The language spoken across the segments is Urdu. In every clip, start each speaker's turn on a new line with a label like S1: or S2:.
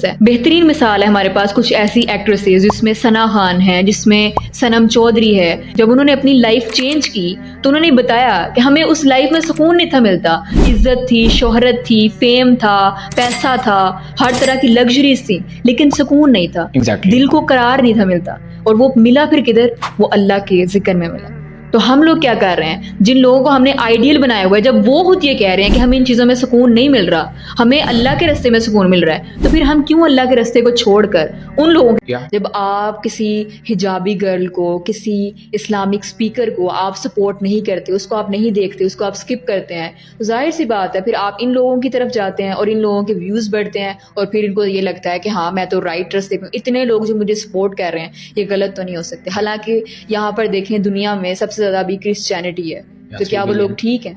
S1: ہے. بہترین مثال ہے ہمارے پاس کچھ ایسی ایکٹریسز جس میں ثنا خان ہے, جس میں سنم چودھری ہے. جب انہوں نے اپنی لائف چینج کی تو انہوں نے بتایا کہ ہمیں اس لائف میں سکون نہیں تھا ملتا. عزت تھی, شہرت تھی, فیم تھا, پیسہ تھا, ہر طرح کی لگژریز تھی, لیکن سکون نہیں تھا. دل کو قرار نہیں تھا ملتا. اور وہ ملا پھر کدھر؟ وہ اللہ کے ذکر میں ملا. تو ہم لوگ کیا کر رہے ہیں؟ جن لوگوں کو ہم نے آئیڈیل بنایا ہوا ہے, جب وہ خود یہ کہہ رہے ہیں کہ ہمیں ان چیزوں میں سکون نہیں مل رہا, ہمیں اللہ کے راستے میں سکون مل رہا ہے, تو پھر ہم کیوں اللہ کے راستے کو چھوڑ کر ان لوگوں جب آپ کسی حجابی گرل کو, کسی اسلامک اسپیکر کو آپ سپورٹ نہیں کرتے, اس کو آپ نہیں دیکھتے, اس کو آپ سکپ کرتے ہیں, ظاہر سی بات ہے پھر آپ ان لوگوں کی طرف جاتے ہیں اور ان لوگوں کے ویوز بڑھتے ہیں, اور پھر ان کو یہ لگتا ہے کہ ہاں میں تو رائٹ راستے پہ, اتنے لوگ جو مجھے سپورٹ کر رہے ہیں یہ غلط تو نہیں ہو سکتے. حالانکہ یہاں پر دیکھیں دنیا میں سب سے زیادہ ابھی کرسچینٹی ہے, تو کیا وہ لوگ ٹھیک ہیں؟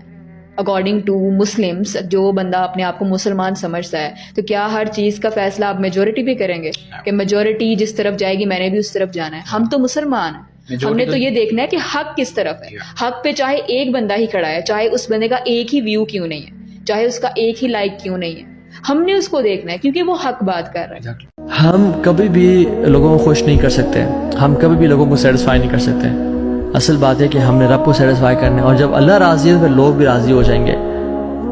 S1: اکارڈنگ ٹو مسلمس, جو بندہ اپنے آپ کو مسلمان سمجھتا ہے, تو کیا ہر چیز کا فیصلہ آپ میجورٹی پہ کریں گے کہ میجورٹی جس طرف جائے گی میں نے بھی اس طرف جانا ہے؟ ہم تو مسلمان ہیں, ہم نے تو یہ دیکھنا ہے کہ حق کس طرف ہے. حق پہ چاہے ایک بندہ ہی کھڑا ہے, چاہے اس بندے کا ایک ہی ویو کیوں نہیں ہے, چاہے اس کا ایک ہی لائک کیوں نہیں ہے, ہم نے اس کو دیکھنا ہے کیونکہ وہ حق بات کر رہا ہے.
S2: ہم کبھی بھی لوگوں کو خوش نہیں کر سکتے, ہم کبھی بھی لوگوں کو سیٹسفائی نہیں کر سکتے. اصل بات ہے کہ ہم نے رب کو سیٹسفائی کرنا ہے, اور جب اللہ راضی ہے تو پھر لوگ بھی راضی ہو جائیں گے.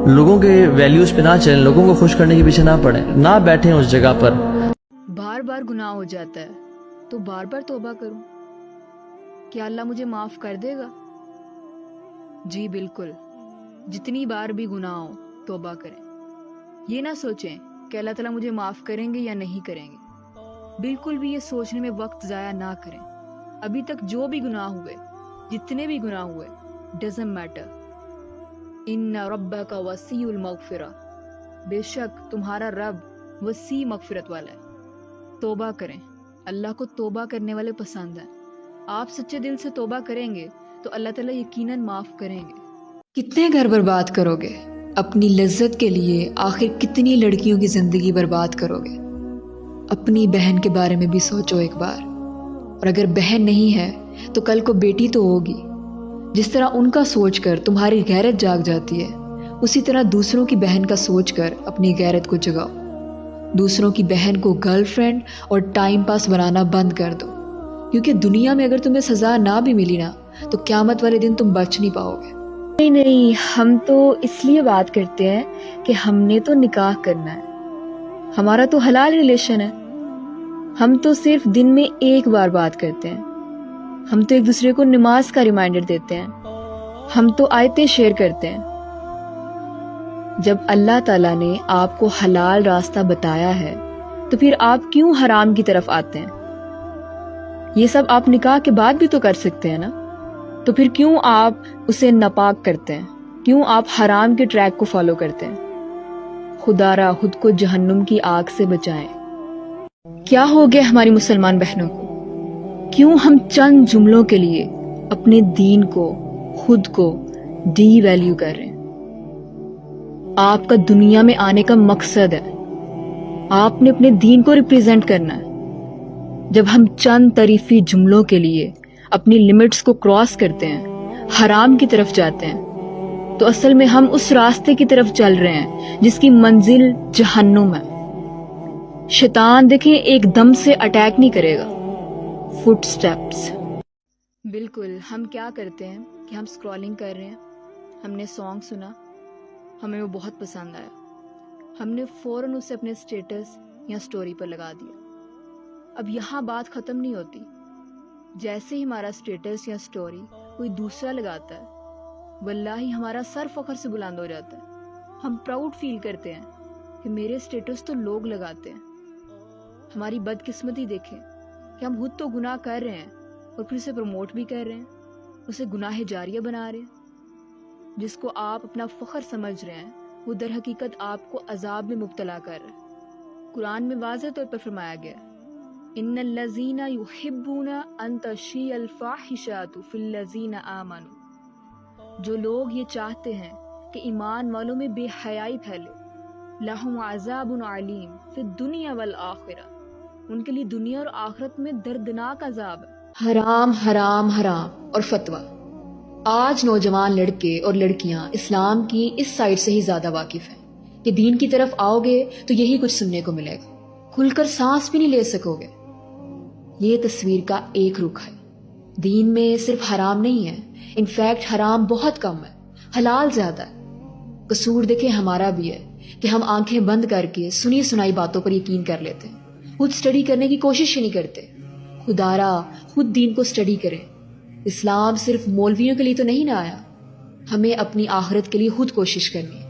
S2: لوگوں کے ویلیوز پہ نہ چلیں, لوگوں کو خوش کرنے کے پیچھے نہ پڑیں, نہ بیٹھیں اس جگہ پر.
S1: بار بار گناہ ہو جاتا ہے تو بار بار توبہ کروں, کیا اللہ مجھے معاف کر دے گا؟ جی بالکل, جتنی بار بھی گناہ ہو توبہ کریں. یہ نہ سوچیں کہ اللہ تعالیٰ مجھے معاف کریں گے یا نہیں کریں گے. بالکل بھی یہ سوچنے میں وقت ضائع نہ کریں. ابھی تک جو بھی گناہ ہوئے, جتنے بھی گناہ ہوئے, ڈزنٹ میٹر. ان ربک وسیع المغفرہ, بے شک تمہارا رب وسیع مغفرت والا ہے. توبہ کریں, اللہ کو توبہ کرنے والے پسند ہیں. آپ سچے دل سے توبہ کریں گے تو اللہ تعالیٰ یقیناً معاف کریں گے. کتنے گھر برباد کرو گے اپنی لذت کے لیے؟ آخر کتنی لڑکیوں کی زندگی برباد کرو گے؟ اپنی بہن کے بارے میں بھی سوچو ایک بار, اور اگر بہن نہیں ہے تو کل کو بیٹی تو ہوگی. جس طرح ان کا سوچ کر تمہاری غیرت جاگ جاتی ہے, اسی طرح دوسروں کی بہن کا سوچ کر اپنی غیرت کو جگاؤ. دوسروں کی بہن کو گرل فرینڈ اور ٹائم پاس بنانا بند کر دو, کیونکہ دنیا میں اگر تمہیں سزا نہ بھی ملی نا تو قیامت والے دن تم بچ نہیں پاؤ گے. نہیں, ہم تو اس لیے بات کرتے ہیں کہ ہم نے تو نکاح کرنا ہے, ہمارا تو حلال ریلیشن ہے. ہم تو صرف دن میں ایک بار بات کرتے ہیں, ہم تو ایک دوسرے کو نماز کا ریمائنڈر دیتے ہیں, ہم تو آیتیں شیئر کرتے ہیں. جب اللہ تعالیٰ نے آپ کو حلال راستہ بتایا ہے تو پھر آپ کیوں حرام کی طرف آتے ہیں؟ یہ سب آپ نکاح کے بعد بھی تو کر سکتے ہیں نا, تو پھر کیوں آپ اسے ناپاک کرتے ہیں؟ کیوں آپ حرام کے ٹریک کو فالو کرتے ہیں؟ خدا را خود کو جہنم کی آگ سے بچائیں. کیا ہو گیا ہماری مسلمان بہنوں کو؟ کیوں ہم چند جملوں کے لیے اپنے دین کو, خود کو ڈی ویلیو کر رہے ہیں؟ آپ کا دنیا میں آنے کا مقصد ہے, آپ نے اپنے دین کو ریپریزنٹ کرنا ہے. جب ہم چند تعریفی جملوں کے لیے اپنی لمٹس کو کراس کرتے ہیں, حرام کی طرف جاتے ہیں, تو اصل میں ہم اس راستے کی طرف چل رہے ہیں جس کی منزل جہنم ہے. شیطان دیکھیں ایک دم سے اٹیک نہیں کرے گا, فٹ سٹیپس. بالکل, ہم کیا کرتے ہیں کہ ہم اسکرولنگ کر رہے ہیں, ہم نے سانگ سنا, ہمیں وہ بہت پسند آیا, ہم نے فوراً اسے اپنے اسٹیٹس یا سٹوری پر لگا دیا. اب یہاں بات ختم نہیں ہوتی. جیسے ہی ہمارا اسٹیٹس یا سٹوری کوئی دوسرا لگاتا ہے, واللہ ہمارا سر فخر سے بلند ہو جاتا ہے. ہم پراؤڈ فیل کرتے ہیں کہ میرے اسٹیٹس تو لوگ لگاتے ہیں. ہماری بدقسمتی دیکھیں کہ ہم خود تو گناہ کر رہے ہیں اور پھر اسے پروموٹ بھی کر رہے ہیں, اسے گناہ جاریہ بنا رہے ہیں. جس کو آپ اپنا فخر سمجھ رہے ہیں وہ در حقیقت آپ کو عذاب میں مبتلا کر رہا ہے. قرآن میں واضح طور پر فرمایا گیا, ان الذین یحبون ان تشیع الفاحشۃ فی الذین آمنوا, جو لوگ یہ چاہتے ہیں کہ ایمان والوں میں بے حیائی پھیلے, لہم عذاب علیم فی الدنیا والآخرہ, ان کے لیے دنیا اور آخرت میں دردناک عذاب ہے. حرام حرام حرام اور فتویٰ. آج نوجوان لڑکے اور لڑکیاں اسلام کی اس سائڈ سے ہی زیادہ واقف ہیں کہ دین کی طرف آؤ گے تو یہی کچھ سننے کو ملے گا.
S3: کھل کر سانس بھی نہیں لے سکو گے۔ یہ تصویر کا ایک رخ ہے۔ دین میں صرف حرام نہیں ہے، انفیکٹ حرام بہت کم ہے، حلال زیادہ ہے۔ قصور دیکھیں ہمارا بھی ہے کہ ہم آنکھیں بند کر کے سنی سنائی باتوں پر یقین کر لیتے ہیں، خود سٹڈی کرنے کی کوشش ہی نہیں کرتے۔ خدارا خود دین کو سٹڈی کریں۔ اسلام صرف مولویوں کے لیے تو نہیں نہ آیا، ہمیں اپنی آخرت کے لیے خود کوشش کرنی ہے۔